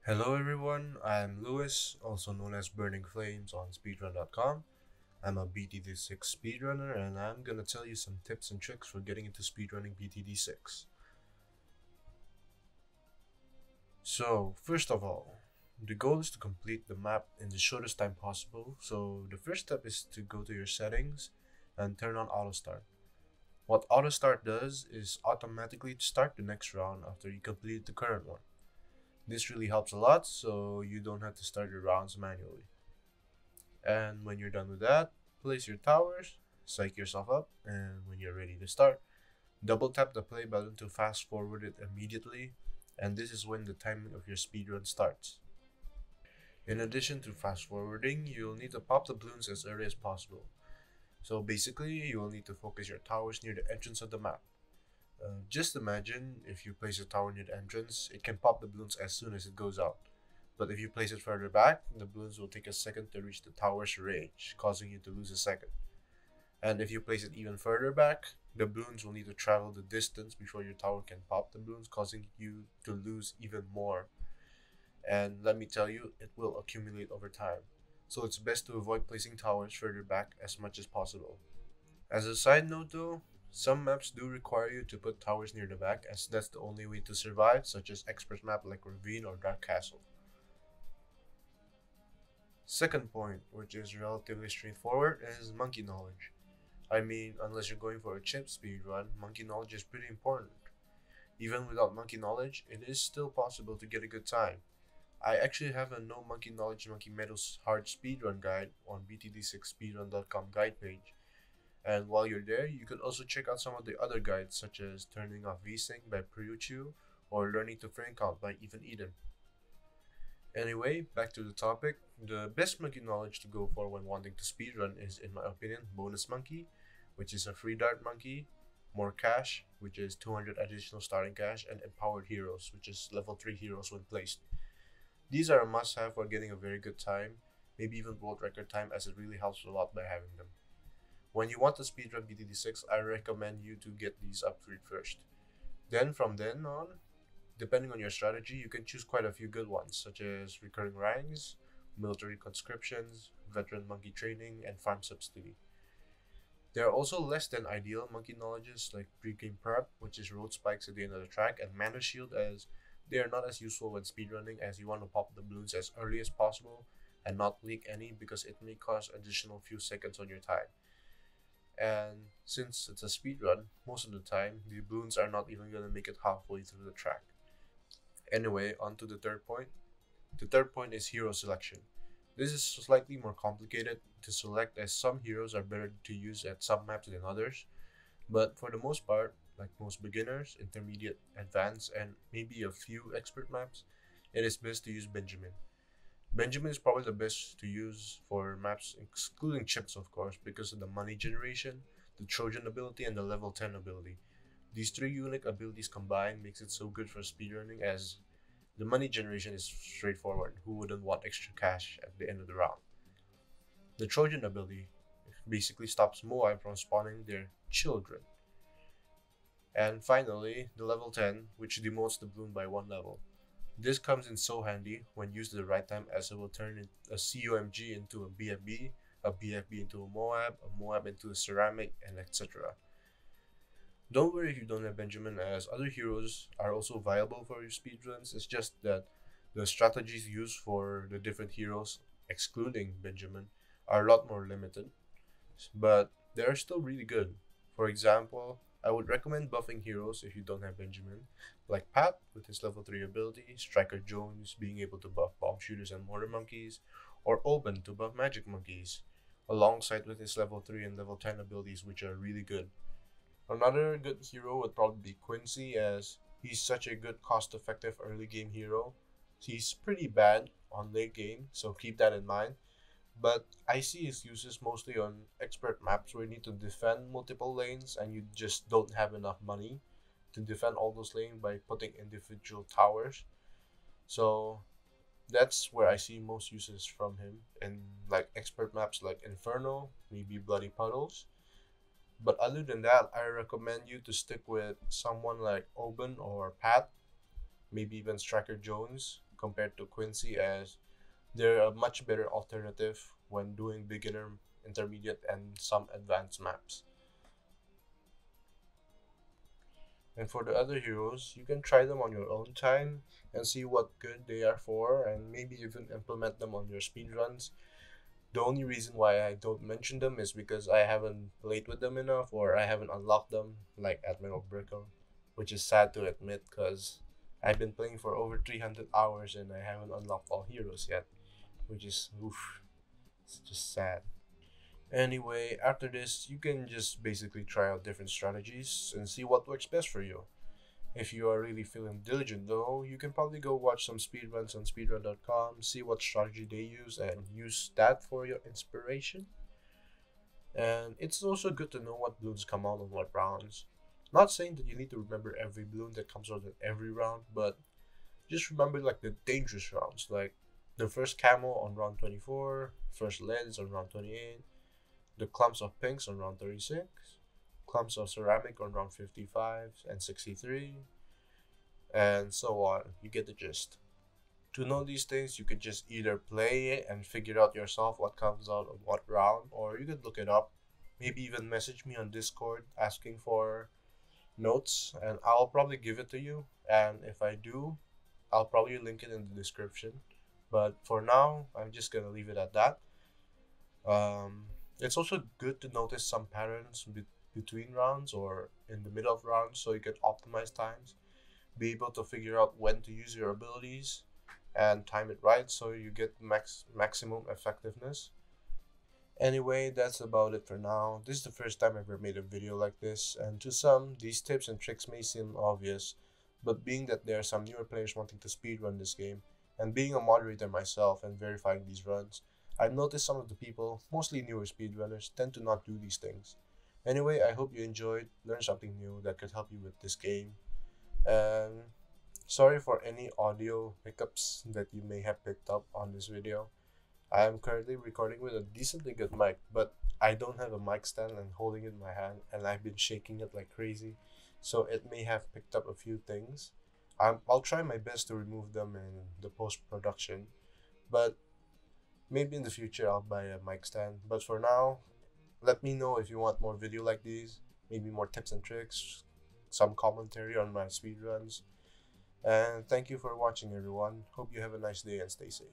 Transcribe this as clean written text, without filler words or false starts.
Hello everyone, I'm Lewis, also known as BurningFlames on Speedrun.com. I'm a BTD6 speedrunner and I'm gonna tell you some tips and tricks for getting into speedrunning BTD6. So, first of all, the goal is to complete the map in the shortest time possible, so the first step is to go to your settings and turn on auto start. What auto start does is automatically start the next round after you complete the current one. This really helps a lot so you don't have to start your rounds manually. And when you're done with that, place your towers, psych yourself up, and when you're ready to start, double tap the play button to fast forward it immediately, and this is when the timing of your speedrun starts. In addition to fast forwarding, you'll need to pop the balloons as early as possible. So basically, you will need to focus your towers near the entrance of the map. Just imagine if you place a tower near the entrance, it can pop the balloons as soon as it goes out. But if you place it further back, the balloons will take a second to reach the tower's range, causing you to lose a second. And if you place it even further back, the balloons will need to travel the distance before your tower can pop the balloons, causing you to lose even more. And let me tell you, it will accumulate over time. So it's best to avoid placing towers further back as much as possible. As a side note though, some maps do require you to put towers near the back as that's the only way to survive, such as expert map like Ravine or Dark Castle. Second point, which is relatively straightforward, is monkey knowledge. I mean, unless you're going for a chip speed run, monkey knowledge is pretty important. Even without monkey knowledge, it is still possible to get a good time. I actually have a no monkey knowledge monkey medals hard speedrun guide on BTD6speedrun.com guide page. And while you're there, you can also check out some of the other guides such as Turning Off VSync by Priuchu or Learning to Frame Count by Even Eden. Anyway, back to the topic. The best monkey knowledge to go for when wanting to speedrun is, in my opinion, Bonus Monkey, which is a free dart monkey, More Cash, which is 200 additional starting cash, and Empowered Heroes, which is level 3 heroes when placed. These are a must have for getting a very good time, maybe even world record time, as it really helps a lot by having them. When you want to speedrun BTD6, I recommend you to get these upgrade first. Then from then on, depending on your strategy, you can choose quite a few good ones, such as recurring ranks, military conscriptions, veteran monkey training, and farm subsidy. There are also less than ideal monkey knowledges like pre-game prep, which is road spikes at the end of the track, and mana shield, as they are not as useful when speedrunning as you want to pop the balloons as early as possible and not leak any because it may cost additional few seconds on your time. And since it's a speedrun, most of the time the balloons are not even gonna make it halfway through the track. Anyway, on to the third point. The third point is hero selection. This is slightly more complicated to select as some heroes are better to use at some maps than others, but for the most part, like most beginners, intermediate, advanced, and maybe a few expert maps, it is best to use Benjamin. Benjamin is probably the best to use for maps, excluding chips of course, because of the money generation, the Trojan ability, and the level 10 ability. These three unique abilities combined makes it so good for speedrunning as the money generation is straightforward. Who wouldn't want extra cash at the end of the round? The Trojan ability basically stops Moai from spawning their children. And finally, the level 10, which demotes the balloon by one level. This comes in so handy when used at the right time, as it will turn a COMG into a BFB into a Moab into a ceramic, and etc. Don't worry if you don't have Benjamin, as other heroes are also viable for your speedruns. It's just that the strategies used for the different heroes, excluding Benjamin, are a lot more limited, but they are still really good. For example, I would recommend buffing heroes if you don't have Benjamin, like Pat with his level 3 ability, Striker Jones being able to buff bomb shooters and mortar monkeys, or Oben to buff magic monkeys, alongside with his level 3 and level 10 abilities, which are really good. Another good hero would probably be Quincy, as he's such a good cost effective early game hero. He's pretty bad on late game, so keep that in mind. But I see his uses mostly on expert maps where you need to defend multiple lanes and you just don't have enough money to defend all those lanes by putting individual towers. So that's where I see most uses from him in like expert maps like Inferno, maybe Bloody Puddles. But other than that, I recommend you to stick with someone like Oben or Pat, maybe even Striker Jones, compared to Quincy, as they're a much better alternative when doing beginner, intermediate, and some advanced maps. And for the other heroes, you can try them on your own time and see what good they are for, and maybe even implement them on your speedruns. The only reason why I don't mention them is because I haven't played with them enough, or I haven't unlocked them, like Admiral Brickle, which is sad to admit because I've been playing for over 300 hours and I haven't unlocked all heroes yet, which is oof, it's just sad. Anyway, after this, you can just basically try out different strategies and see what works best for you. If you are really feeling diligent though, you can probably go watch some speedruns on speedrun.com, see what strategy they use, and use that for your inspiration. And it's also good to know what balloons come out on what rounds. Not saying that you need to remember every balloon that comes out in every round, but just remember like the dangerous rounds, like the first camo on round 24, first leads on round 28, the clumps of pinks on round 36, clumps of ceramic on round 55 and 63, and so on. You get the gist. To know these things, you could just either play it and figure out yourself what comes out on what round, or you could look it up. Maybe even message me on Discord asking for notes, and I'll probably give it to you. And if I do, I'll probably link it in the description. But for now, I'm just gonna leave it at that. It's also good to notice some patterns between rounds or in the middle of rounds, so you can optimize times, be able to figure out when to use your abilities, and time it right so you get maximum effectiveness. Anyway, that's about it for now. This is the first time I ever made a video like this, and to some, these tips and tricks may seem obvious, but being that there are some newer players wanting to speedrun this game, and being a moderator myself and verifying these runs, I've noticed some of the people, mostly newer speedrunners, tend to not do these things. Anyway, I hope you enjoyed, learned something new that could help you with this game, and sorry for any audio hiccups that you may have picked up on this video. I am currently recording with a decently good mic, but I don't have a mic stand and holding it in my hand, and I've been shaking it like crazy, so it may have picked up a few things. I'll try my best to remove them in the post-production, but maybe in the future I'll buy a mic stand. But for now, let me know if you want more video like these, maybe more tips and tricks, some commentary on my speedruns. And thank you for watching, everyone. Hope you have a nice day and stay safe.